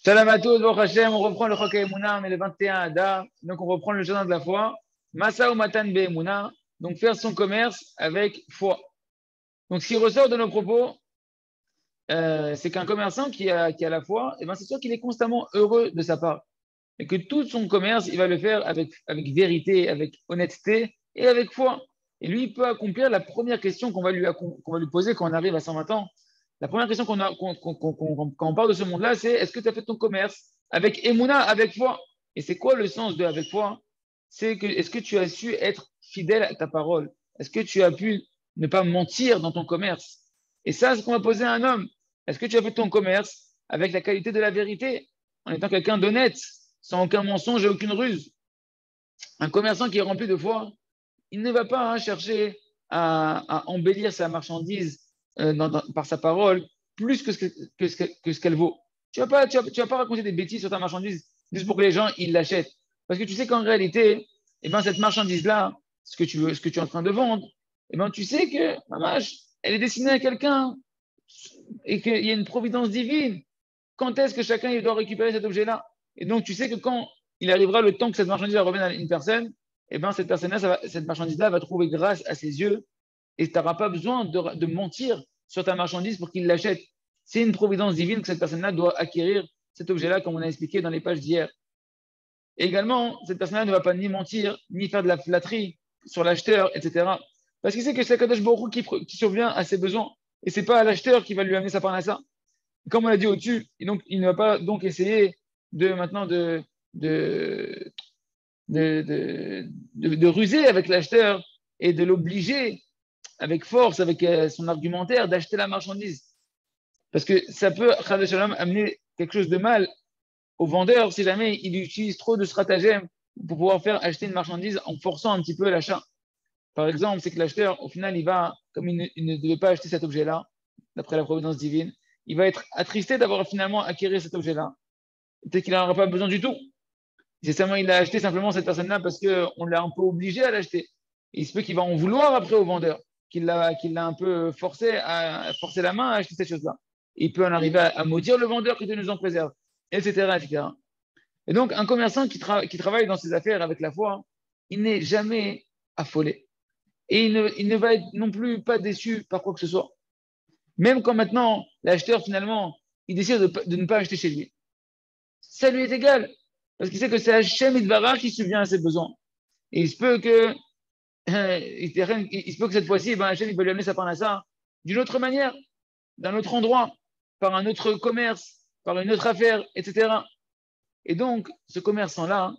Shalom à tous, Baruch Hashem, on reprend le Chok Emunah, mais le 21 Adar, donc on reprend le jardin de la foi. Masa ou Matan Be'emunah, donc faire son commerce avec foi. Donc ce qui ressort de nos propos, c'est qu'un commerçant qui a la foi, c'est sûr qu'il est constamment heureux de sa part. Et que tout son commerce, il va le faire avec vérité, avec honnêteté et avec foi. Et lui, il peut accomplir la première question qu'on va lui poser quand on arrive à 120 ans. La première question quand on parle de ce monde-là, c'est est-ce que tu as fait ton commerce avec Emouna, avec foi? Et c'est quoi le sens de avec foi? C'est que est-ce que tu as su être fidèle à ta parole? Est-ce que tu as pu ne pas mentir dans ton commerce? Et ça, c'est ce qu'on va poser à un homme. Est-ce que tu as fait ton commerce avec la qualité de la vérité, en étant quelqu'un d'honnête, sans aucun mensonge et aucune ruse? Un commerçant qui est rempli de foi, il ne va pas chercher à embellir sa marchandise par sa parole plus que ce qu'elle vaut. Tu vas pas raconter des bêtises sur ta marchandise juste pour que les gens ils l'achètent. Parce que tu sais qu'en réalité, eh ben, cette marchandise-là, ce que tu es en train de vendre, eh ben, tu sais que, elle est destinée à quelqu'un et qu'il y a une providence divine. Quand est-ce que chacun il doit récupérer cet objet-là? Et donc, tu sais que quand il arrivera le temps que cette marchandise revienne à une personne, eh ben, cette personne-là, cette marchandise-là va trouver grâce à ses yeux et tu n'auras pas besoin de mentir sur ta marchandise pour qu'il l'achète. C'est une providence divine que cette personne-là doit acquérir cet objet-là, comme on a expliqué dans les pages d'hier. Et également, cette personne-là ne va pas ni mentir, ni faire de la flatterie sur l'acheteur, etc. Parce qu'il sait que c'est Kadosh Baruch Hu qui survient à ses besoins. Et ce n'est pas à l'acheteur qui va lui amener sa parnassa. Comme on l'a dit au-dessus, donc, il ne va pas donc essayer de ruser avec l'acheteur et de l'obliger avec force, avec son argumentaire, d'acheter la marchandise. Parce que ça peut, amener quelque chose de mal au vendeur si jamais il utilise trop de stratagèmes pour pouvoir faire acheter une marchandise en forçant un petit peu l'achat. Par exemple, c'est que l'acheteur, au final, comme il ne devait pas acheter cet objet-là, d'après la providence divine, il va être attristé d'avoir finalement acquéri cet objet-là. Peut-être qu'il n'en aura pas besoin du tout. C'est seulement il a acheté simplement cette personne-là parce qu'on l'a un peu obligé à l'acheter. Et il se peut qu'il va en vouloir après au vendeur, qu'il l'a un peu forcé la main à acheter cette chose-là. Il peut en arriver à maudire le vendeur que Dieu nous en préserve, etc., etc. Et donc, un commerçant qui travaille dans ses affaires avec la foi, il n'est jamais affolé. Et il ne va être non plus pas déçu par quoi que ce soit. Même quand maintenant, l'acheteur, finalement, il décide de ne pas acheter chez lui. Ça lui est égal. Parce qu'il sait que c'est Hachem Idbarach qui subvient à ses besoins. Et il se peut que, cette fois-ci, Hachem il va lui amener sa parnassa d'une autre manière, d'un autre endroit, par un autre commerce, par une autre affaire, etc. Et donc, ce commerçant-là,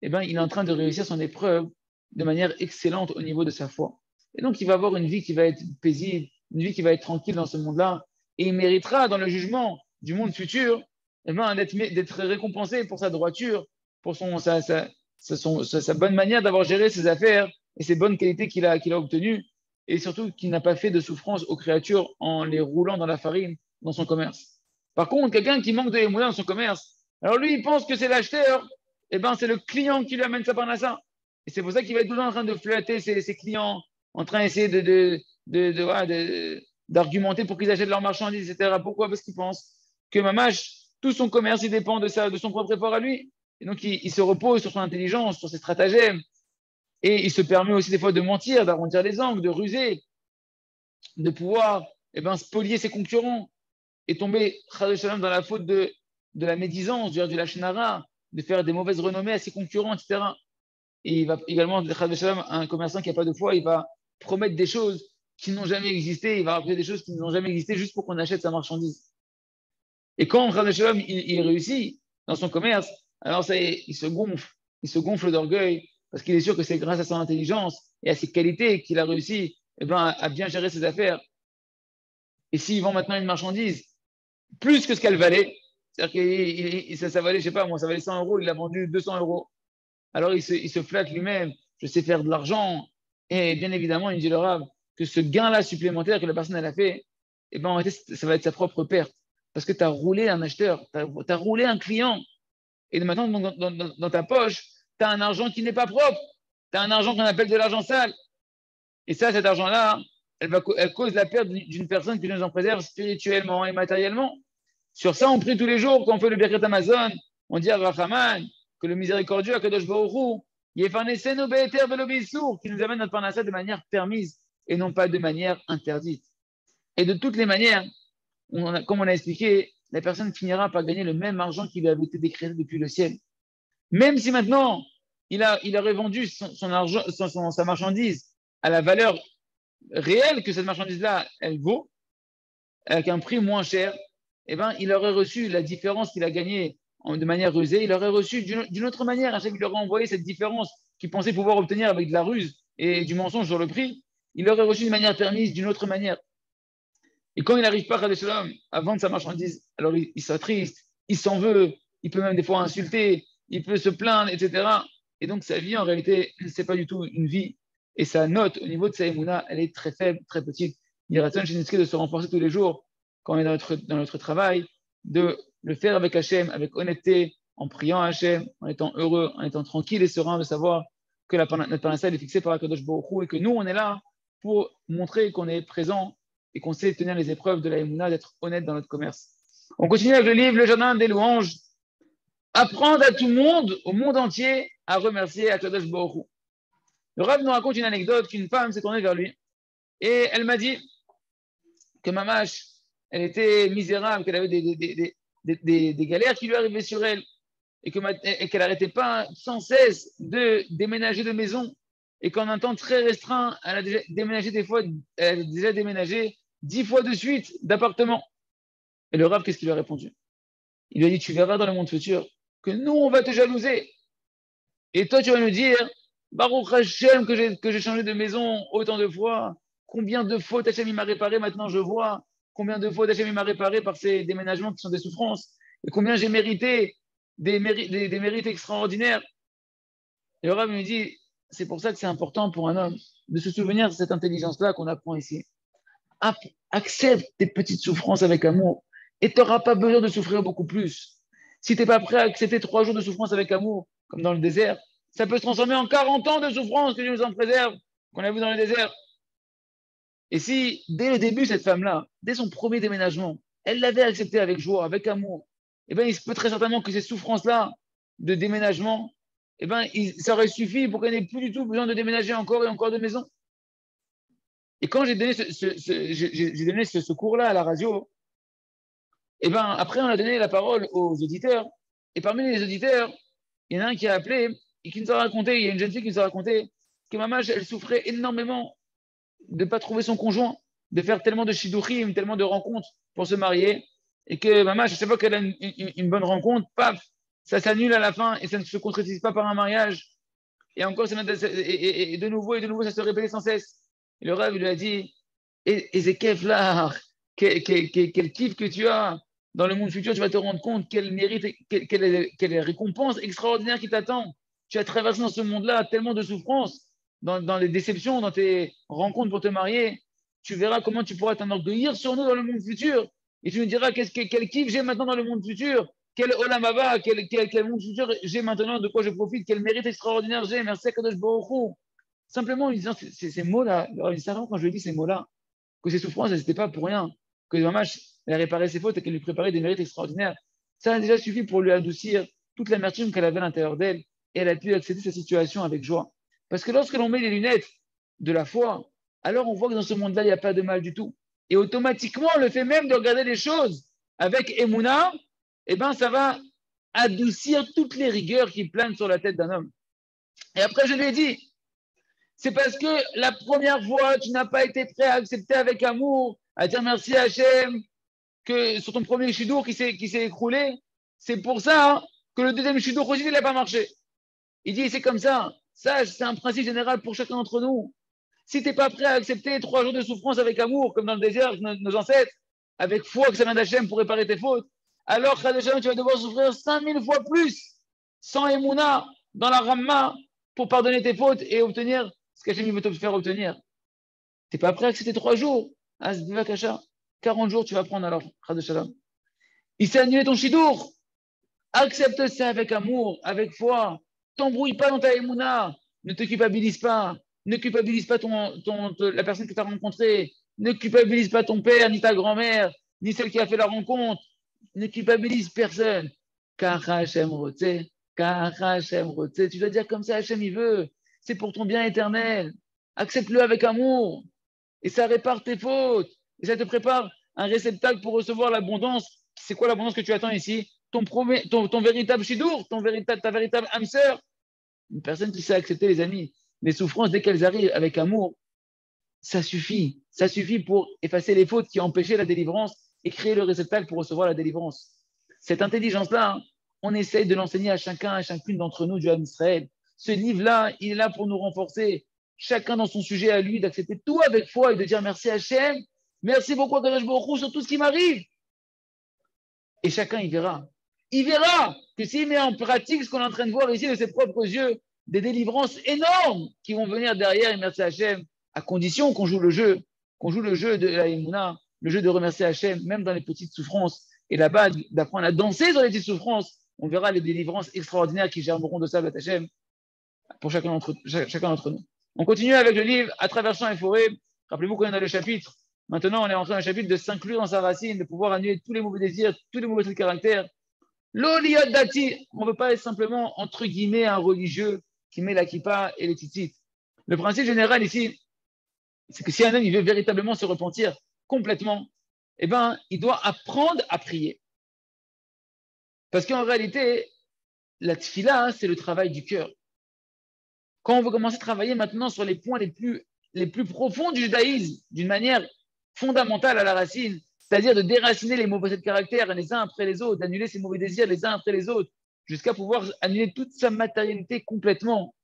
il est en train de réussir son épreuve de manière excellente au niveau de sa foi. Et donc, il va avoir une vie qui va être paisible, une vie qui va être tranquille dans ce monde-là, et il méritera dans le jugement du monde futur d'être récompensé pour sa droiture, pour sa bonne manière d'avoir géré ses affaires et ses bonnes qualités qu'il a obtenues, et surtout qu'il n'a pas fait de souffrance aux créatures en les roulant dans la farine dans son commerce. Par contre, quelqu'un qui manque de émouna dans son commerce, alors lui, il pense que c'est l'acheteur, c'est le client qui lui amène sa parnassa. Et c'est pour ça qu'il va être toujours en train de flatter ses clients, en train d'essayer d'argumenter pour qu'ils achètent leurs marchandises, etc. Pourquoi? Parce qu'il pense que Mamash, tout son commerce, il dépend de son propre effort à lui. Et donc, il se repose sur son intelligence, sur ses stratagèmes. Et il se permet aussi des fois de mentir, d'arrondir les angles, de ruser, de pouvoir spolier ses concurrents et tomber dans la faute de la médisance, du lachenara, de faire des mauvaises renommées à ses concurrents, etc. Et il va également, un commerçant qui n'a pas de foi, il va promettre des choses qui n'ont jamais existé, il va rappeler des choses qui n'ont jamais existé juste pour qu'on achète sa marchandise. Et quand il réussit dans son commerce, alors ça y est, il se gonfle d'orgueil, parce qu'il est sûr que c'est grâce à son intelligence et à ses qualités qu'il a réussi à bien gérer ses affaires. Et s'il vend maintenant une marchandise plus que ce qu'elle valait, c'est-à-dire que ça valait, je sais pas moi, ça valait 100 euros, il l'a vendu 200 euros. Alors il se flatte lui-même, je sais faire de l'argent, et bien évidemment, il dit le Rav que ce gain-là supplémentaire que la personne elle a fait, en réalité, ça va être sa propre perte. Parce que tu as roulé un acheteur, tu as roulé un client. Et maintenant, dans ta poche, tu as un argent qui n'est pas propre. Tu as un argent qu'on appelle de l'argent sale. Et ça, cet argent-là, elle cause la perte d'une personne qui nous en préserve spirituellement et matériellement. Sur ça, on prie tous les jours quand on fait le Birkat Amazon. On dit à Rachaman que le miséricordieux, à Kadosh Baruch Hu, Yefanesenu be'eter velo b'isur, qui nous amène notre parnassa de manière permise et non pas de manière interdite. Et de toutes les manières, comme on a expliqué, la personne finira par gagner le même argent qui lui avait été décrété depuis le ciel. Même si maintenant, il aurait vendu son argent, sa marchandise à la valeur réelle que cette marchandise-là, elle vaut, avec un prix moins cher, eh ben, il aurait reçu la différence qu'il a gagnée de manière rusée, il aurait reçu d'une autre manière. Hachem lui aurait envoyé cette différence qu'il pensait pouvoir obtenir avec de la ruse et du mensonge sur le prix, il aurait reçu de manière permise, d'une autre manière. Et quand il n'arrive pas à vendre sa marchandise, alors il s'attriste, il s'en veut, il peut même des fois insulter, il peut se plaindre, etc. Et donc sa vie, en réalité, ce n'est pas du tout une vie. Et sa note au niveau de sa émouna, elle est très faible, très petite. Il reste de se renforcer tous les jours quand on est dans notre travail, de le faire avec Hachem, avec honnêteté, en priant à Hachem, en étant heureux, en étant tranquille et serein de savoir que notre parnassa est fixée par Akadosh Baruch Hu et que nous, on est là pour montrer qu'on est présent et qu'on sait tenir les épreuves de la Emouna, d'être honnête dans notre commerce. On continue avec le livre Le Jardin des Louanges. Apprendre à tout le monde, au monde entier, à remercier Akadosh Baruch Hu. Le Rav nous raconte une anecdote qu'une femme s'est tournée vers lui et elle m'a dit que Mamash, elle était misérable, qu'elle avait des galères qui lui arrivaient sur elle et qu'elle n'arrêtait pas sans cesse de déménager de maison et qu'en un temps très restreint, elle a déjà déménagé elle a déjà déménagé 10 fois de suite d'appartement. Et le Rav, qu'est-ce qu'il lui a répondu? Il lui a dit, tu verras dans le monde futur que nous, on va te jalouser. Et toi, tu vas nous dire, Baruch Hashem, que j'ai changé de maison autant de fois. Combien de fautes Hashem m'a réparé, maintenant je vois. Combien de fautes Hashem m'a réparé par ces déménagements qui sont des souffrances. Et combien j'ai mérité des mérites extraordinaires. Et le Rav me dit, c'est pour ça que c'est important pour un homme de se souvenir de cette intelligence-là qu'on apprend ici. Accepte tes petites souffrances avec amour et tu n'auras pas besoin de souffrir beaucoup plus. Si tu n'es pas prêt à accepter 3 jours de souffrance avec amour, comme dans le désert, ça peut se transformer en 40 ans de souffrance que Dieu nous en préserve, qu'on a vu dans le désert. Et si, dès le début, cette femme-là, dès son premier déménagement, elle l'avait accepté avec joie, avec amour, eh bien, il se peut très certainement que ces souffrances-là de déménagement, eh bien, ça aurait suffi pour qu'elle n'ait plus du tout besoin de déménager encore et encore de maison. Et quand j'ai donné ce cours-là à la radio, et ben après on a donné la parole aux auditeurs. Et parmi les auditeurs, il y en a un qui a appelé et qui nous a raconté, il y a une jeune fille qui nous a raconté que maman, elle souffrait énormément de ne pas trouver son conjoint, de faire tellement de shidduchim, tellement de rencontres pour se marier. Et que maman, à chaque fois qu'elle a une bonne rencontre, paf, ça s'annule à la fin et ça ne se concrétise pas par un mariage. Et encore, et de nouveau, ça se répète sans cesse. Et le Rav lui a dit, Ezekef là, quel kiff que tu as dans le monde futur, tu vas te rendre compte quel mérite, quelle récompense extraordinaire qui t'attend. Tu as traversé dans ce monde-là tellement de souffrances, dans les déceptions, dans tes rencontres pour te marier. Tu verras comment tu pourras t'enorgueillir sur nous dans le monde futur. Et tu nous diras quel kiff j'ai maintenant dans le monde futur. Quel olamava, quel monde futur j'ai maintenant, de quoi je profite, quel mérite extraordinaire j'ai. Merci à Kadosh Baruch Hu. Simplement en lui disant ces mots-là, quand je lui ai dit ces mots-là, que ces souffrances, elles n'étaient pas pour rien, que maman, elle a réparé ses fautes et qu'elle lui préparait des mérites extraordinaires. Ça a déjà suffi pour lui adoucir toute l'amertume qu'elle avait à l'intérieur d'elle et elle a pu accepter sa situation avec joie. Parce que lorsque l'on met les lunettes de la foi, alors on voit que dans ce monde-là, il n'y a pas de mal du tout. Et automatiquement, le fait même de regarder les choses avec Emouna, eh ben, ça va adoucir toutes les rigueurs qui planent sur la tête d'un homme. Et après, je lui ai dit, c'est parce que la première fois, tu n'as pas été prêt à accepter avec amour, à dire merci à Hachem, que sur ton premier chidour qui s'est écroulé, c'est pour ça hein, que le deuxième chidour aussi, il n'a pas marché. Il dit, c'est comme ça. Ça, c'est un principe général pour chacun d'entre nous. Si tu n'es pas prêt à accepter 3 jours de souffrance avec amour, comme dans le désert, nos ancêtres, avec foi que ça vient d'Hachem pour réparer tes fautes, alors, tu vas devoir souffrir 5000 fois plus, sans Emouna, dans la Ramma, pour pardonner tes fautes et obtenir ce qu'Hachem veut te faire obtenir. Tu n'es pas prêt à accepter 3 jours. Ah, 40 jours, tu vas prendre alors. Il s'est annulé ton chidour. Accepte ça avec amour, avec foi. T'embrouille pas dans ta Emouna. Ne te culpabilise pas. Ne culpabilise pas la personne que tu as rencontrée. Ne culpabilise pas ton père, ni ta grand-mère, ni celle qui a fait la rencontre. ne culpabilise personne. Kara Hashem Rotze, Kara Hashem Rotze. Tu dois dire comme ça, Hashem, il veut. C'est pour ton bien éternel. Accepte-le avec amour. Et ça répare tes fautes. Et ça te prépare un réceptacle pour recevoir l'abondance. C'est quoi l'abondance que tu attends ici? Ton véritable chidour, ta véritable âme sœur. Une personne qui sait accepter, les amis, les souffrances dès qu'elles arrivent avec amour, ça suffit. Ça suffit pour effacer les fautes qui empêchaient la délivrance et créer le réceptacle pour recevoir la délivrance. Cette intelligence-là, hein, on essaye de l'enseigner à chacun, à chacune d'entre nous du Ham Israël. Ce livre-là, il est là pour nous renforcer, chacun dans son sujet à lui, d'accepter tout avec foi et de dire merci à Hachem, merci beaucoup à Kadosh Baruch Hu sur tout ce qui m'arrive. Et chacun, il verra. Il verra que s'il met en pratique ce qu'on est en train de voir ici de ses propres yeux, des délivrances énormes qui vont venir derrière, et merci à Hachem, à condition qu'on joue le jeu de la Emouna, le jeu de remercier Hachem, même dans les petites souffrances, et là-bas, d'apprendre à danser dans les petites souffrances, on verra les délivrances extraordinaires qui germeront de ça avec Hachem pour chacun d'entre nous. On continue avec le livre À travers champs et forêts. Rappelez-vous qu'on est dans le chapitre. Maintenant, on est entré dans le chapitre de s'inclure dans sa racine, de pouvoir annuler tous les mauvais désirs, tous les mauvais traits de caractère. L'oliyot dati, on ne veut pas être simplement, entre guillemets, un religieux qui met la kippa et les tzitzit. Le principe général ici, c'est que si un homme il veut véritablement se repentir complètement, eh ben, il doit apprendre à prier. Parce qu'en réalité, la tfila, c'est le travail du cœur. Quand on veut commencer à travailler maintenant sur les points les plus profonds du judaïsme, d'une manière fondamentale à la racine, c'est-à-dire de déraciner les mauvais traits de caractère les uns après les autres, d'annuler ses mauvais désirs les uns après les autres, jusqu'à pouvoir annuler toute sa matérialité complètement.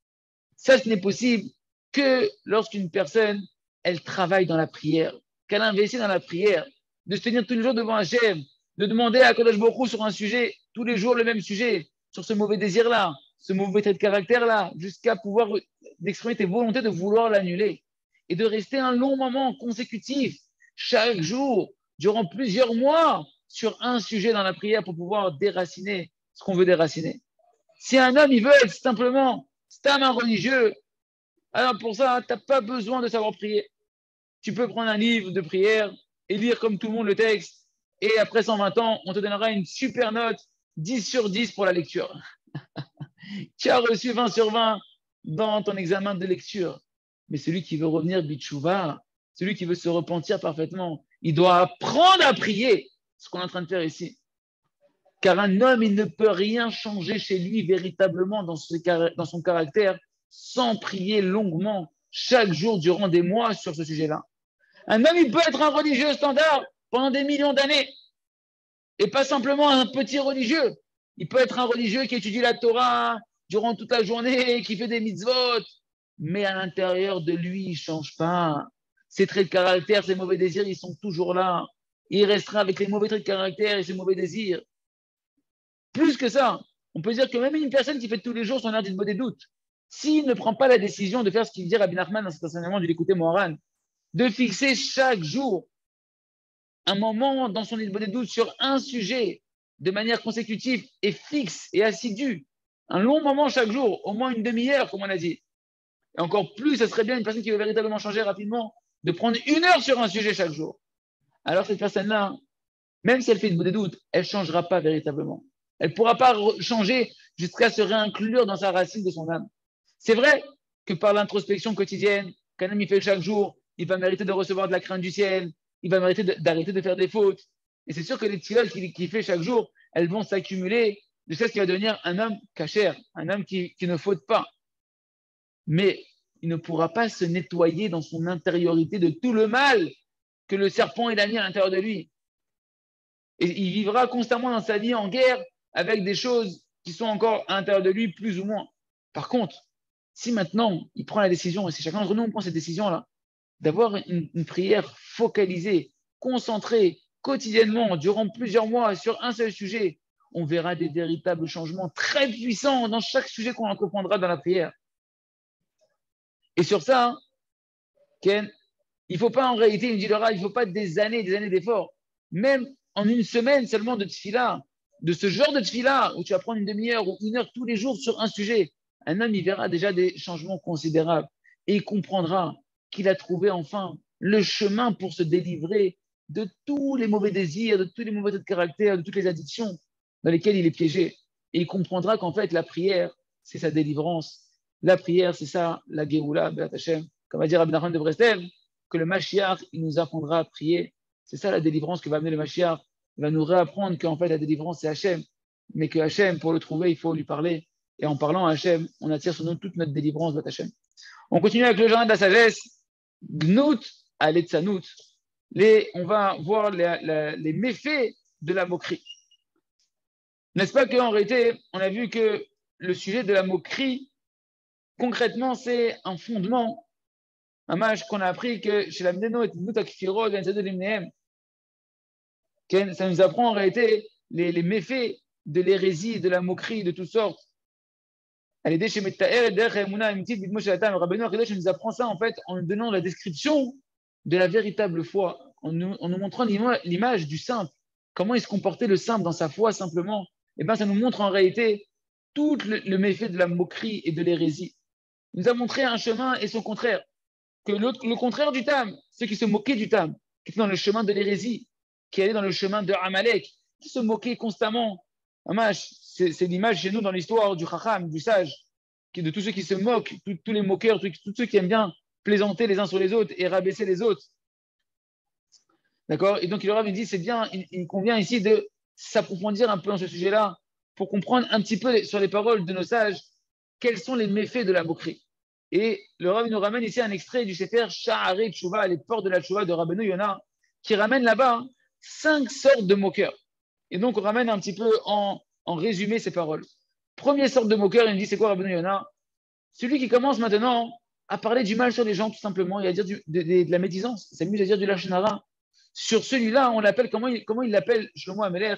Ça, ce n'est possible que lorsqu'une personne, elle travaille dans la prière, qu'elle investit dans la prière, de se tenir tous les jours devant Hachem, de demander à Kadosh Baruch Hu sur un sujet, tous les jours le même sujet, sur ce mauvais désir-là, ce mauvais trait de caractère-là, jusqu'à pouvoir exprimer tes volontés de vouloir l'annuler. Et de rester un long moment consécutif, chaque jour, durant plusieurs mois, sur un sujet dans la prière pour pouvoir déraciner ce qu'on veut déraciner. Si un homme, il veut être simplement un religieux, alors pour ça, tu n'as pas besoin de savoir prier. Tu peux prendre un livre de prière et lire comme tout le monde le texte. Et après 120 ans, on te donnera une super note, 10 sur 10 pour la lecture. Tu as reçu 20 sur 20 dans ton examen de lecture. Mais celui qui veut revenir bitchouva, celui qui veut se repentir parfaitement, il doit apprendre à prier, ce qu'on est en train de faire ici. Car un homme, il ne peut rien changer chez lui véritablement dans son caractère sans prier longuement chaque jour durant des mois sur ce sujet-là. Un homme, il peut être un religieux standard pendant des millions d'années et pas simplement un petit religieux. Il peut être un religieux qui étudie la Torah durant toute la journée, qui fait des mitzvot, mais à l'intérieur de lui, il ne change pas. Ses traits de caractère, ses mauvais désirs, ils sont toujours là. Il restera avec les mauvais traits de caractère et ses mauvais désirs. Plus que ça, on peut dire que même une personne qui fait tous les jours son heure d'Ilbo des doutes, s'il ne prend pas la décision de faire ce qu'il dit Rabbi Nachman dans cet enseignement du l'écouter Moharan, de fixer chaque jour un moment dans son Ilbo des doutes sur un sujet de manière consécutive et fixe et assidue, un long moment chaque jour, au moins une demi-heure, comme on a dit. Et encore plus, ce serait bien une personne qui veut véritablement changer rapidement, de prendre 1 heure sur un sujet chaque jour. Alors cette personne-là, même si elle fait des doutes, elle ne changera pas véritablement. Elle ne pourra pas changer jusqu'à se réinclure dans sa racine de son âme. C'est vrai que par l'introspection quotidienne, qu'un homme il fait chaque jour, il va mériter de recevoir de la crainte du ciel, il va mériter d'arrêter de faire des fautes. Et c'est sûr que les tfilotes qu'il fait chaque jour, elles vont s'accumuler jusqu'à ce qu'il va devenir un homme cachère, un homme qui ne faute pas. Mais il ne pourra pas se nettoyer dans son intériorité de tout le mal que le serpent il a mis à l'intérieur de lui. Et il vivra constamment dans sa vie en guerre avec des choses qui sont encore à l'intérieur de lui, plus ou moins. Par contre, si maintenant il prend la décision, et si chacun d'entre nous prend cette décision-là, d'avoir une prière focalisée, concentrée, quotidiennement, durant plusieurs mois, sur un seul sujet, on verra des véritables changements très puissants dans chaque sujet qu'on entreprendra dans la prière. Et sur ça, Ken, il ne faut pas en réalité, il ne faut pas des années d'efforts. Même en une semaine seulement de tfila, de ce genre de tfila, où tu vas prendre une demi-heure ou 1 heure tous les jours sur un sujet, un homme, il verra déjà des changements considérables. Et il comprendra qu'il a trouvé enfin le chemin pour se délivrer de tous les mauvais désirs, de tous les mauvais traits de caractère, de toutes les addictions dans lesquelles il est piégé. Et il comprendra qu'en fait, la prière, c'est sa délivrance. La prière, c'est ça, la Géoula, Be'at Hashem. Comme va dire Rabbi Nachman de Breslev, que le Mashiach, il nous apprendra à prier. C'est ça la délivrance que va amener le Mashiach. Il va nous réapprendre qu'en fait, la délivrance, c'est Hashem. Mais que Hashem, pour le trouver, il faut lui parler. Et en parlant à Hashem, on attire sur nous toute notre délivrance, Be'at Hashem. On continue avec le jardin de la sagesse. Gnout à l'Etzanout. On va voir les méfaits de la moquerie. N'est-ce pas qu'en réalité, on a vu que le sujet de la moquerie, concrètement, c'est un fondement, un match qu'on a appris que chez la Mdeno et Moutakfiro, ça nous apprend en réalité les méfaits de l'hérésie, de la moquerie, de toutes sortes. Le Rabbeinu Akadosh nous apprend ça en fait en nous donnant la description de la véritable foi, en nous montrant l'image du simple. Comment il se comportait le simple dans sa foi simplement. Et bien, ça nous montre en réalité tout le méfait de la moquerie et de l'hérésie. Il nous a montré un chemin et son contraire. Que le contraire du Tam, ceux qui se moquaient du Tam, qui étaient dans le chemin de l'hérésie, qui allaient dans le chemin de Amalek, qui se moquaient constamment. C'est l'image chez nous dans l'histoire du Chacham, du sage, de tous ceux qui se moquent, tous les moqueurs, tous ceux qui aiment bien plaisanter les uns sur les autres et rabaisser les autres. D'accord? Et donc, il leur avait dit, c'est bien, il convient ici de s'approfondir un peu dans ce sujet-là pour comprendre un petit peu sur les paroles de nos sages, quels sont les méfaits de la moquerie. Et le Rav nous ramène ici un extrait du Sefer Sha'arei Tshuva, les portes de la Tshuva de Rabbeinu Yonah, qui ramène là-bas 5 sortes de moqueurs. Et donc, on ramène un petit peu en résumé ces paroles. Première sorte de moqueur, il me dit, c'est quoi Rabbeinu Yonah? Celui qui commence maintenant à parler du mal sur les gens, tout simplement, et à dire de la médisance. Il s'amuse à dire du lashon hara. Sur celui-là, on l'appelle, comment il l'appelle, Shlomo Ameler?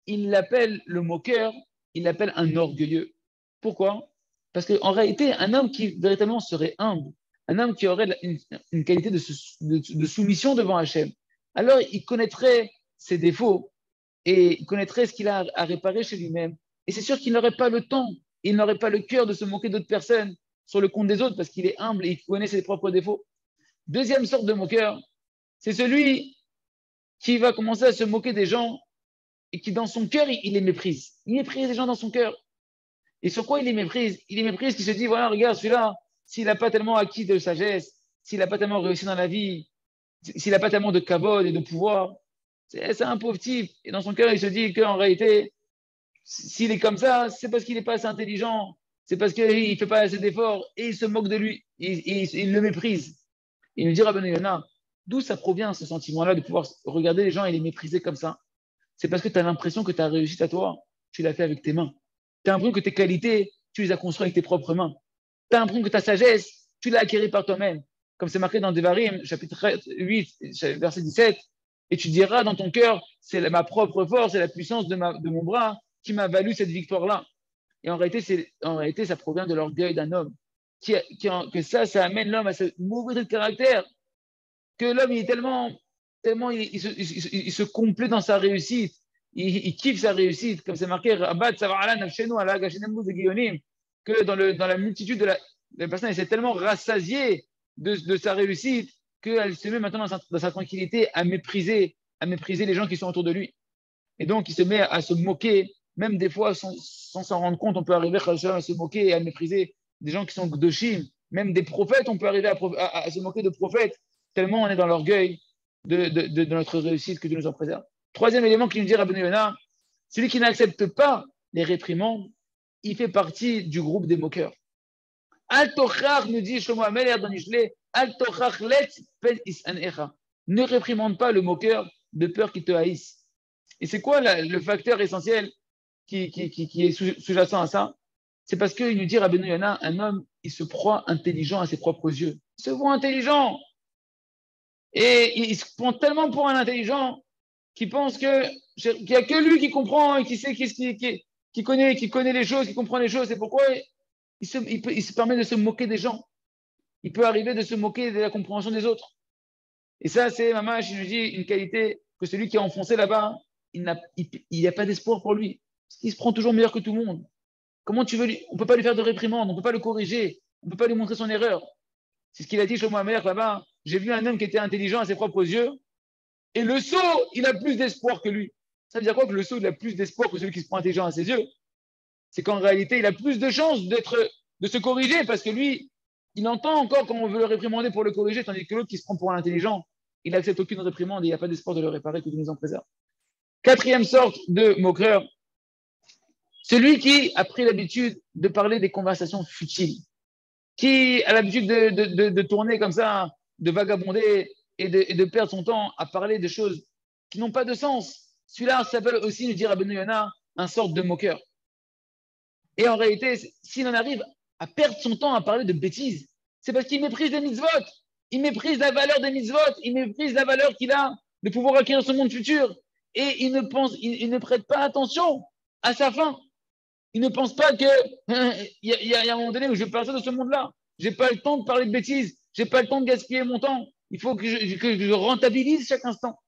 Il l'appelle le moqueur, il l'appelle un orgueilleux. Pourquoi? Parce qu'en réalité, un homme qui véritablement serait humble, un homme qui aurait une qualité de soumission devant Hachem, alors il connaîtrait ses défauts et il connaîtrait ce qu'il a à réparer chez lui-même. Et c'est sûr qu'il n'aurait pas le temps, il n'aurait pas le cœur de se moquer d'autres personnes sur le compte des autres parce qu'il est humble et il connaît ses propres défauts. Deuxième sorte de moqueur, c'est celui qui va commencer à se moquer des gens et qui, dans son cœur, il les méprise. Il méprise les gens dans son cœur. Et sur quoi il les méprise? Il les méprise qui se dit, voilà, regarde, celui-là, s'il n'a pas tellement acquis de sagesse, s'il n'a pas tellement réussi dans la vie, s'il n'a pas tellement de kavod et de pouvoir, c'est un pauvre type. Et dans son cœur, il se dit qu'en réalité, s'il est comme ça, c'est parce qu'il n'est pas assez intelligent, c'est parce qu'il ne fait pas assez d'efforts, et il se moque de lui, il le méprise. Il nous dit, Rabbeinu Yonah, d'où ça provient ce sentiment-là de pouvoir regarder les gens et les mépriser comme ça? C'est parce que tu as l'impression que ta réussite à toi, tu l'as fait avec tes mains. Tu as l'impression que tes qualités, tu les as construites avec tes propres mains. Tu as l'impression que ta sagesse, tu l'as acquérie par toi-même. Comme c'est marqué dans Devarim, chapitre 8, verset 17. Et tu diras dans ton cœur, c'est ma propre force, c'est la puissance de mon bras qui m'a valu cette victoire-là. Et en réalité, ça provient de l'orgueil d'un homme. Que ça amène l'homme à ce mauvais trait de caractère. Que l'homme, il est tellement il se complaît dans sa réussite. Il kiffe sa réussite. Comme c'est marqué, que dans la multitude de la personne, elle s'est tellement rassasiée de sa réussite qu'elle se met maintenant dans sa tranquillité à mépriser les gens qui sont autour de lui. Et donc, il se met à se moquer, même des fois, sans s'en rendre compte, on peut arriver à se moquer et à mépriser des gens qui sont gdoshim. Même des prophètes, on peut arriver à se moquer de prophètes, tellement on est dans l'orgueil de notre réussite, que Dieu nous en préserve. Troisième élément qu'il nous dit Rabbeinu Yonah, celui qui n'accepte pas les réprimandes, il fait partie du groupe des moqueurs. Al tochach, nous dit Shlomo Ameler dans Mishlei, Al tochach let pen isanecha. Ne réprimande pas le moqueur de peur qu'il te haïsse. Et c'est quoi le facteur essentiel qui est sous-jacent à ça? C'est parce qu'il nous dit Rabbeinu Yonah, un homme, il se croit intelligent à ses propres yeux. Il se voit intelligent. Et il se prend tellement pour un intelligent qu'il pense qu'il n'y a que lui qui comprend et qui sait qui connaît les choses, qui comprend les choses. C'est pourquoi il se permet de se moquer des gens. Il peut arriver de se moquer de la compréhension des autres. Et ça, c'est, maman, je lui dis, une qualité que celui qui est enfoncé là-bas, il n'y a pas d'espoir pour lui. Il se prend toujours meilleur que tout le monde. Comment tu veux on ne peut pas lui faire de réprimande, on ne peut pas le corriger, on ne peut pas lui montrer son erreur. C'est ce qu'il a dit Shlomo Ameler là-bas. J'ai vu un homme qui était intelligent à ses propres yeux, Et le sot, il a plus d'espoir que lui. Ça veut dire quoi que le sot, il a plus d'espoir que celui qui se prend intelligent à ses yeux? C'est qu'en réalité, il a plus de chances de se corriger parce que lui, il entend encore quand on veut le réprimander pour le corriger, tandis que l'autre qui se prend pour un intelligent, il n'accepte aucune réprimande et il n'y a pas d'espoir de le réparer, que Dieu nous en préserve. Quatrième sorte de moqueur, celui qui a pris l'habitude de parler des conversations futiles, qui a l'habitude de tourner comme ça, de vagabonder et de perdre son temps à parler de choses qui n'ont pas de sens. Celui-là s'appelle aussi, nous dit Rabbeinu Yonah, un sorte de moqueur. Et en réalité, s'il en arrive à perdre son temps à parler de bêtises, c'est parce qu'il méprise les mitzvot. Il méprise la valeur des mitzvot. Il méprise la valeur qu'il a de pouvoir acquérir ce monde futur. Et il ne prête pas attention à sa fin. Il ne pense pas que il y a un moment donné où je vais partir de ce monde-là. J'ai pas le temps de parler de bêtises. J'ai pas le temps de gaspiller mon temps. Il faut que je rentabilise chaque instant.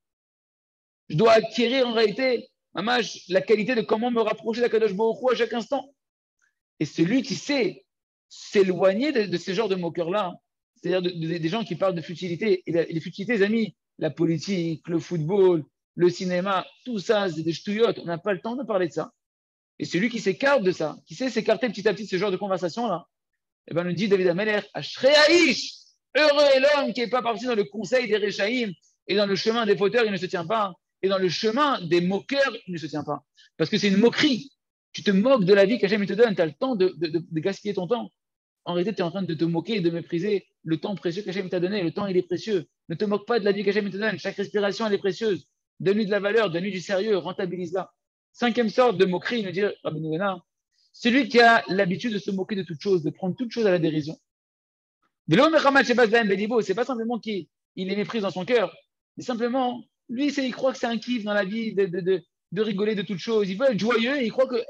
Je dois acquérir en réalité, la qualité de comment me rapprocher d'Akadosh Baruch Hu à chaque instant. Et celui qui sait s'éloigner de ce genre de moqueurs-là, c'est-à-dire des gens qui parlent de futilité, et les futilités, les amis, la politique, le football, le cinéma, tout ça, c'est des ch'touillottes. On n'a pas le temps de parler de ça. Et celui qui s'écarte de ça, qui sait s'écarter petit à petit de ce genre de conversation-là, eh ben, nous dit David Ameler, Ashreaïch, heureux est l'homme qui n'est pas parti dans le conseil des Réchaïm et dans le chemin des fauteurs, il ne se tient pas. Et dans le chemin des moqueurs, il ne se tient pas. Parce que c'est une moquerie. Tu te moques de la vie qu'Hachem te donne, tu as le temps de gaspiller ton temps. En réalité, tu es en train de te moquer et de mépriser le temps précieux qu'Hachem t'a donné. Le temps, il est précieux. Ne te moque pas de la vie qu'Hachem te donne. Chaque respiration, elle est précieuse. Donne-lui de la valeur, donne-lui du sérieux, rentabilise-la. Cinquième sorte de moquerie, nous dit Rabbeinu Yonah, celui qui a l'habitude de se moquer de toutes choses, de prendre toutes choses à la dérision. C'est pas simplement qu'il les méprise dans son cœur, mais simplement, lui, il croit que c'est un kiff dans la vie de rigoler de toutes choses. Il veut être joyeux et il croit que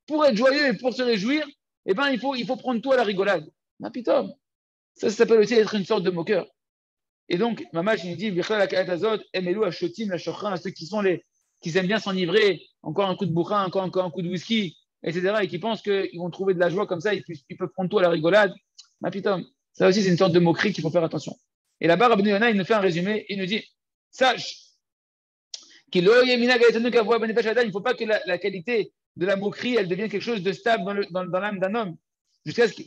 pour être joyeux et pour se réjouir, eh ben, il faut prendre tout à la rigolade. Ma pitom. Ça s'appelle aussi être une sorte de moqueur. Et donc, Mamash, il dit, Emelu Ashotim, la Shochra, à ceux qui aiment bien s'enivrer, encore un coup de bourrin, encore un coup de whisky, etc., et qui pensent qu'ils vont trouver de la joie comme ça, ils peuvent prendre tout à la rigolade. Ma pitom. Ça aussi, c'est une sorte de moquerie qu'il faut faire attention. Et là-bas, Rabbeinu Yonah, il nous fait un résumé, il nous dit, sache qu'il ne faut pas que la qualité de la moquerie, elle devienne quelque chose de stable dans l'âme d'un homme.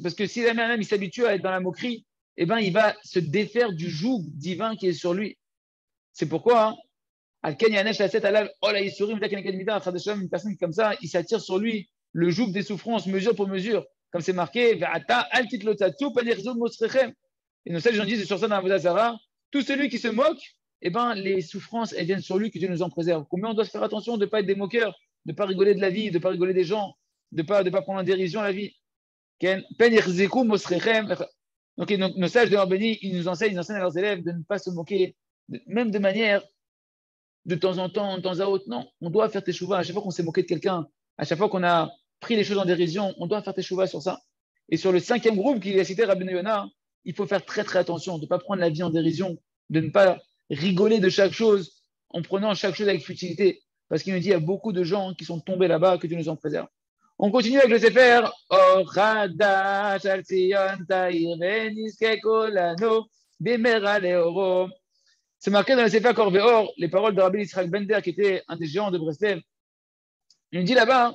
Parce que si l'âme d'un homme, il s'habitue à être dans la moquerie, eh ben, il va se défaire du joug divin qui est sur lui. C'est pourquoi, une personne qui comme ça, il s'attire sur lui le joug des souffrances, mesure pour mesure. Comme c'est marqué, et nos sages gens disent sur ça dans Avodah Zarah, tout celui qui se moque, eh ben, les souffrances, elles viennent sur lui, que Dieu nous en préserve. Combien on doit se faire attention de ne pas être des moqueurs, de ne pas rigoler de la vie, de ne pas rigoler des gens, de ne pas prendre en dérision la vie. Donc, nos sages de leur béni, ils nous enseignent à leurs élèves de ne pas se moquer, même de manière, de temps en temps, de temps à autre. Non, on doit faire teshuva. À chaque fois qu'on s'est moqué de quelqu'un, à chaque fois qu'on a pris les choses en dérision, on doit faire teshuva sur ça. Et sur le cinquième groupe qu'il a cité, Rabbeinu Yonah, il faut faire très très attention, de ne pas prendre la vie en dérision, de ne pas rigoler de chaque chose en prenant chaque chose avec futilité. Parce qu'il nous dit qu'il y a beaucoup de gens qui sont tombés là-bas, que Dieu nous en préserve. On continue avec le Sefer. C'est marqué dans le Sefer Korveor, les paroles de Rabbi Yitzhak Bender, qui était un des géants de Breslev. Il nous dit là-bas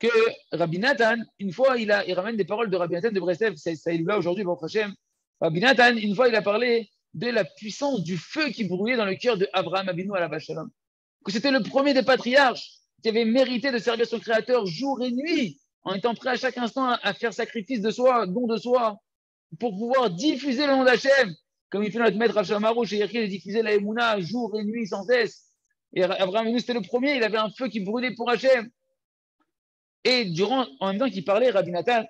que Rabbi Nathan, une fois, il ramène des paroles de Rabbi Nathan de Breslev, ça il est là aujourd'hui, Baruch Hashem. Rabbi Nathan, une fois, il a parlé de la puissance du feu qui brûlait dans le cœur de Abraham Avinu à la Shalom. Que c'était le premier des patriarches qui avait mérité de servir son Créateur jour et nuit, en étant prêt à chaque instant à faire sacrifice de soi, don de soi, pour pouvoir diffuser le nom d'Hachem, comme il fait notre maître Rav Shamarouch et Yerkil, diffuser la Emouna jour et nuit sans cesse. Et Abraham Avinu, c'était le premier, il avait un feu qui brûlait pour Hachem. Et en même temps qu'il parlait, Rabbi Nathan,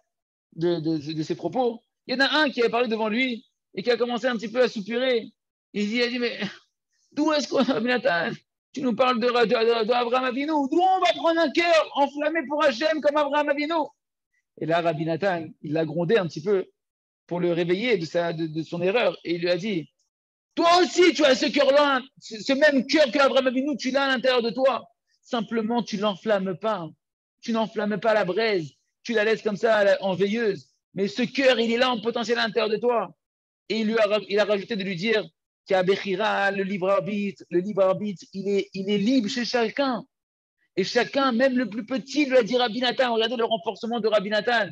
de ses propos, il y en a un qui avait parlé devant lui et qui a commencé un petit peu à soupirer. Il a dit, mais d'où est-ce qu'on Rabbi Nathan, tu nous parles d'Abraham Avinu, d'où on va prendre un cœur enflammé pour Hachem comme Abraham Avinu? Et là, Rabbi Nathan, il l'a grondé un petit peu pour le réveiller de son erreur. Et il lui a dit, toi aussi, tu as ce cœur-là, ce même cœur qu'Abraham Avinu, tu l'as à l'intérieur de toi. Simplement, tu ne l'enflammes pas. Tu n'enflammes pas la braise. Tu la laisses comme ça en veilleuse. Mais ce cœur, il est là en potentiel à l'intérieur de toi. Et il a rajouté de lui dire, qui a Bechira, le libre arbitre. Le libre arbitre, il est libre chez chacun. Et chacun, même le plus petit, lui a dit Rabbi Nathan. Regardez le renforcement de Rabbi Nathan.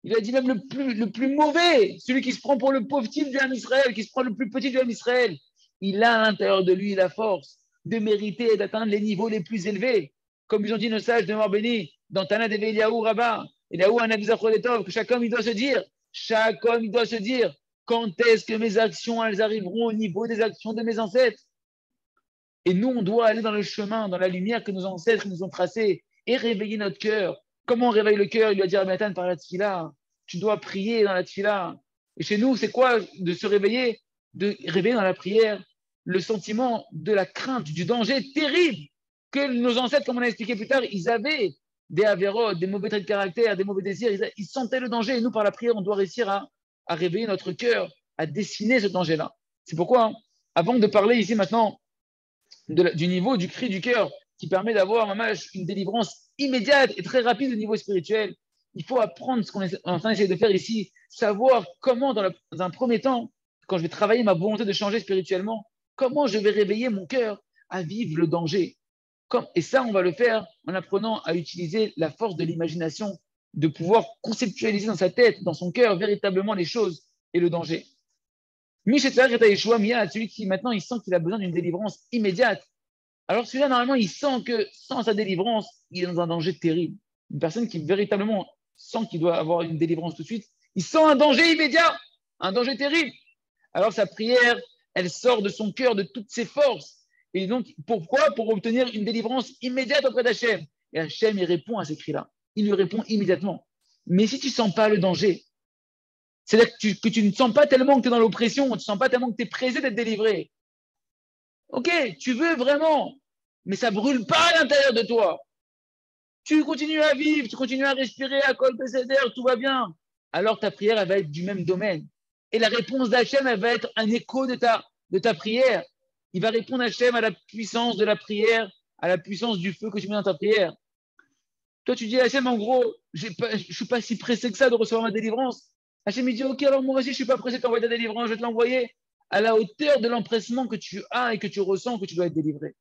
Il a dit même le plus mauvais, celui qui se prend pour le pauvre type du Ham Israël, qui se prend le plus petit du Ham Israël. Il a à l'intérieur de lui la force de mériter et d'atteindre les niveaux les plus élevés. Comme ils ont dit nos sages de mort béni, dans Tana de Eliaou Rabbah, Eliaou Anabizachrodetov, que chaque homme il doit se dire, quand est-ce que mes actions elles arriveront au niveau des actions de mes ancêtres? Et nous, on doit aller dans le chemin, dans la lumière que nos ancêtres nous ont tracée et réveiller notre cœur. Comment on réveille le cœur? Il lui a dit à Nathan par la tfila. Tu dois prier dans la tfila. Et chez nous, c'est quoi de se réveiller? De réveiller dans la prière le sentiment de la crainte, du danger terrible que nos ancêtres, comme on a expliqué plus tard, ils avaient des avérotes, des mauvais traits de caractère, des mauvais désirs. Ils sentaient le danger. Et nous, par la prière, on doit réussir à réveiller notre cœur, à dessiner ce danger-là. C'est pourquoi, avant de parler ici maintenant du niveau du cri du cœur qui permet d'avoir une délivrance immédiate et très rapide au niveau spirituel, il faut apprendre ce qu'on est en train d'essayer de faire ici, savoir comment, dans un premier temps, quand je vais travailler ma volonté de changer spirituellement, comment je vais réveiller mon cœur à vivre le danger. Et ça, on va le faire en apprenant à utiliser la force de l'imagination, de pouvoir conceptualiser dans sa tête, dans son cœur, véritablement les choses et le danger. Celui qui maintenant il sent qu'il a besoin d'une délivrance immédiate. Alors celui-là, normalement, il sent que sans sa délivrance, il est dans un danger terrible. Une personne qui véritablement sent qu'il doit avoir une délivrance tout de suite, il sent un danger immédiat, un danger terrible. Alors sa prière, elle sort de son cœur, de toutes ses forces. Et donc, pourquoi? Pour obtenir une délivrance immédiate auprès d'Hachem. Et Hachem, il répond à ces cris-là. Il lui répond immédiatement. Mais si tu ne sens pas le danger, c'est-à-dire que tu ne sens pas tellement que tu es dans l'oppression, tu ne sens pas tellement que tu es pressé d'être délivré. Ok, tu veux vraiment, mais ça ne brûle pas à l'intérieur de toi. Tu continues à vivre, tu continues à respirer, à col d'air, tout va bien. Alors ta prière, elle va être du même domaine. Et la réponse d'Hachem, elle va être un écho de ta prière. Il va répondre Hachem à la puissance de la prière, à la puissance du feu que tu mets dans ta prière. Toi, tu dis Hachem, en gros, je ne suis pas si pressé que ça de recevoir ma délivrance. Hachem, il dit, ok, alors moi aussi, je ne suis pas pressé de t'envoyer ta délivrance, je vais te l'envoyer à la hauteur de l'empressement que tu as et que tu ressens que tu dois être délivré.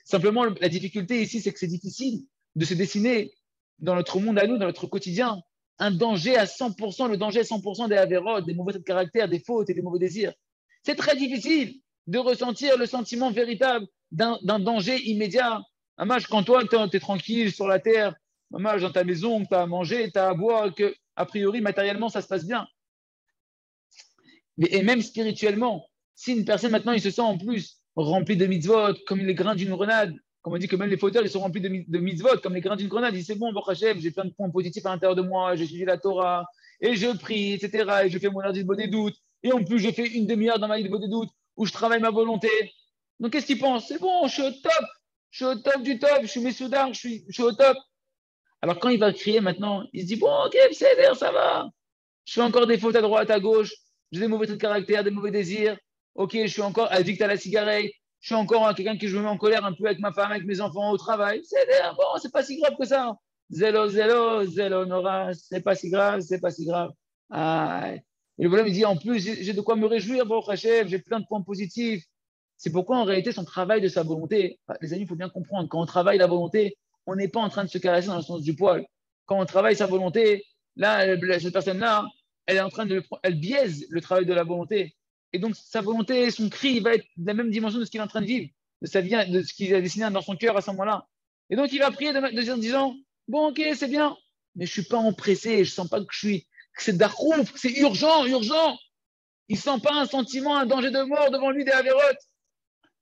Simplement, la difficulté ici, c'est que c'est difficile de se dessiner dans notre monde à nous, dans notre quotidien, un danger à 100%, le danger à 100% des avérotes, des mauvais traits de caractère, des fautes et des mauvais désirs. C'est très difficile de ressentir le sentiment véritable d'un danger immédiat. Mamage, quand toi, tu es tranquille sur la terre, mamage, dans ta maison, que tu as à manger, tu as à boire, que a priori, matériellement, ça se passe bien. Et même spirituellement, si une personne maintenant, il se sent en plus rempli de mitzvot, comme les grains d'une grenade, comme on dit que même les fauteurs, ils sont remplis de mitzvot, comme les grains d'une grenade, il dit c'est bon, Baruch Hashem, j'ai plein de points positifs à l'intérieur de moi, j'ai suivi la Torah, et je prie, etc., et je fais mon heure d'Isbo des doutes, et en plus, je fais une demi-heure dans ma Isbo des doutes, où je travaille ma volonté. Donc, qu'est-ce qu'il pense? C'est bon, je suis au top du top, je suis Messoudar, je suis au top. Alors, quand il va crier maintenant, il se dit bon, ok, c'est bien, ça va. Je fais encore des fautes à droite, à gauche, j'ai des mauvais traits de caractère, des mauvais désirs. Ok, je suis encore addict à la cigarette, je suis encore quelqu'un qui je me mets en colère un peu avec ma femme, avec mes enfants au travail. C'est bien, bon, c'est pas si grave que ça. Zélo, Nora, c'est pas si grave, c'est pas si grave. Ah. Et le bonhomme, il dit en plus, j'ai de quoi me réjouir, Baruch Hashem, j'ai plein de points positifs. C'est pourquoi en réalité, son travail de sa volonté, les amis, il faut bien comprendre, quand on travaille la volonté, on n'est pas en train de se caresser dans le sens du poil. Quand on travaille sa volonté, là, cette personne-là, elle est en train elle biaise le travail de la volonté. Et donc, sa volonté, son cri, il va être de la même dimension de ce qu'il est en train de vivre, de sa vie, de ce qu'il a dessiné dans son cœur à ce moment-là. Et donc, il va prier en disant, bon, ok, c'est bien, mais je suis pas empressé, je sens pas que c'est darouf, que c'est urgent. Il sent pas un sentiment, un danger de mort devant lui des avérotes.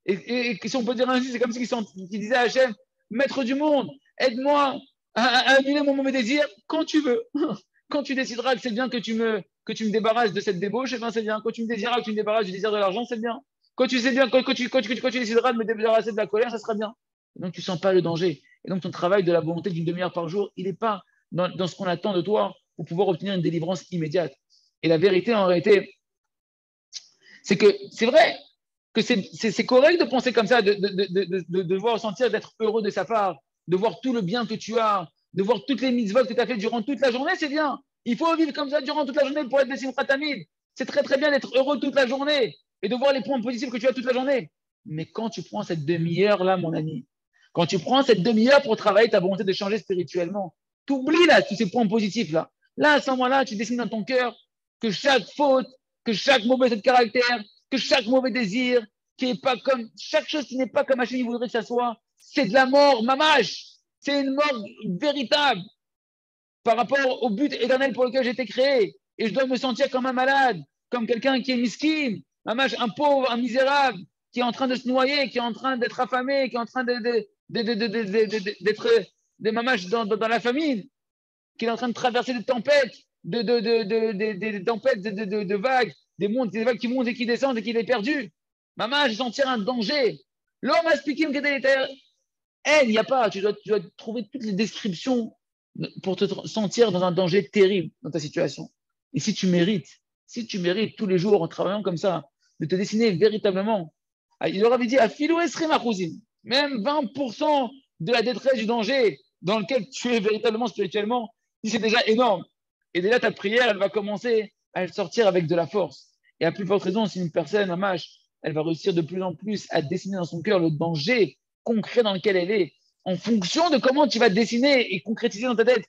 Et si on peut dire ainsi, c'est comme s'il disait à Hachem, maître du monde, aide-moi à annuler mon mauvais désir quand tu veux. Quand tu décideras que c'est bien que tu me débarrasses de cette débauche, eh bien c'est bien. Quand tu me désireras que tu me débarrasses du désir de l'argent, c'est bien. Quand tu décideras de me débarrasser de la colère, ça sera bien. Et donc tu ne sens pas le danger. Et donc ton travail de la volonté d'une demi-heure par jour, il n'est pas dans ce qu'on attend de toi pour pouvoir obtenir une délivrance immédiate. Et la vérité, en réalité, c'est que c'est vrai que c'est correct de penser comme ça, de devoir sentir d'être heureux de sa part, de voir tout le bien que tu as, de voir toutes les mitzvot que tu as fait durant toute la journée, c'est bien. Il faut vivre comme ça durant toute la journée pour être des simchat tamid. C'est très très bien d'être heureux toute la journée. et de voir les points positifs que tu as toute la journée. Mais quand tu prends cette demi-heure-là, mon ami, quand tu prends cette demi-heure pour travailler ta volonté de changer spirituellement, tu oublies là tous ces points positifs-là. Là, à ce moment-là, tu dessines dans ton cœur que chaque faute, que chaque mauvais de caractère, que chaque mauvais désir, qui est pas comme, chaque chose qui n'est pas comme Hachem voudrait que ça soit, c'est de la mort, mamache. C'est une mort véritable par rapport au but éternel pour lequel j'ai été créé. Et je dois me sentir comme un malade, comme quelqu'un qui est miskin, un pauvre, un misérable, qui est en train de se noyer, qui est en train d'être affamé, qui est en train d'être des mamaches dans la famine, qui est en train de traverser des tempêtes, des tempêtes de vagues, des vagues qui montent et qui descendent et qui est perdu. Mamache, je sentir un danger. L'homme a expliqué il n'y a pas, tu dois trouver toutes les descriptions pour te sentir dans un danger terrible dans ta situation. Et si tu mérites tous les jours en travaillant comme ça, de te dessiner véritablement, il leur avait dit à Philo Esrim Achouzim, même 20% de la détresse du danger dans lequel tu es véritablement spirituellement, c'est déjà énorme. Et déjà ta prière, elle va commencer à sortir avec de la force. Et à plus forte raison, si une personne, un mâche, elle va réussir de plus en plus à dessiner dans son cœur le danger concret dans lequel elle est, en fonction de comment tu vas dessiner et concrétiser dans ta tête,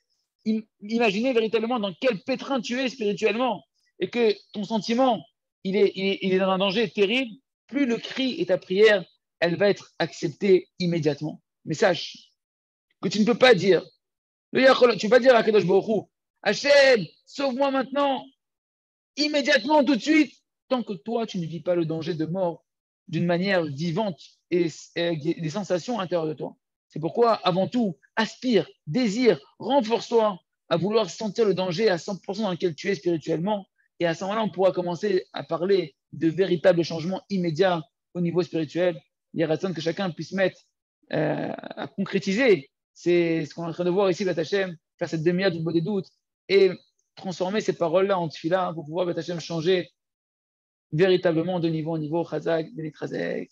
imaginer véritablement dans quel pétrin tu es spirituellement et que ton sentiment, il est dans un danger terrible, plus le cri et ta prière, elle va être acceptée immédiatement. Mais sache que tu ne peux pas dire, tu ne peux pas dire à Kadosh Baruch Hu, Hachem, sauve-moi maintenant, immédiatement, tout de suite, tant que toi, tu ne vis pas le danger de mort d'une manière vivante et des sensations à l'intérieur de toi. C'est pourquoi, avant tout, aspire, désire, renforce-toi à vouloir sentir le danger à 100% dans lequel tu es spirituellement. Et à ce moment-là, on pourra commencer à parler de véritables changements immédiats au niveau spirituel. Il y a raison que chacun puisse mettre à concrétiser. C'est ce qu'on est en train de voir ici, Batachem, faire cette demi-heure du mot des doutes et transformer ces paroles-là en tefila pour pouvoir, Batachem, changer véritablement de niveau en niveau. Chazak, Benit Chazek.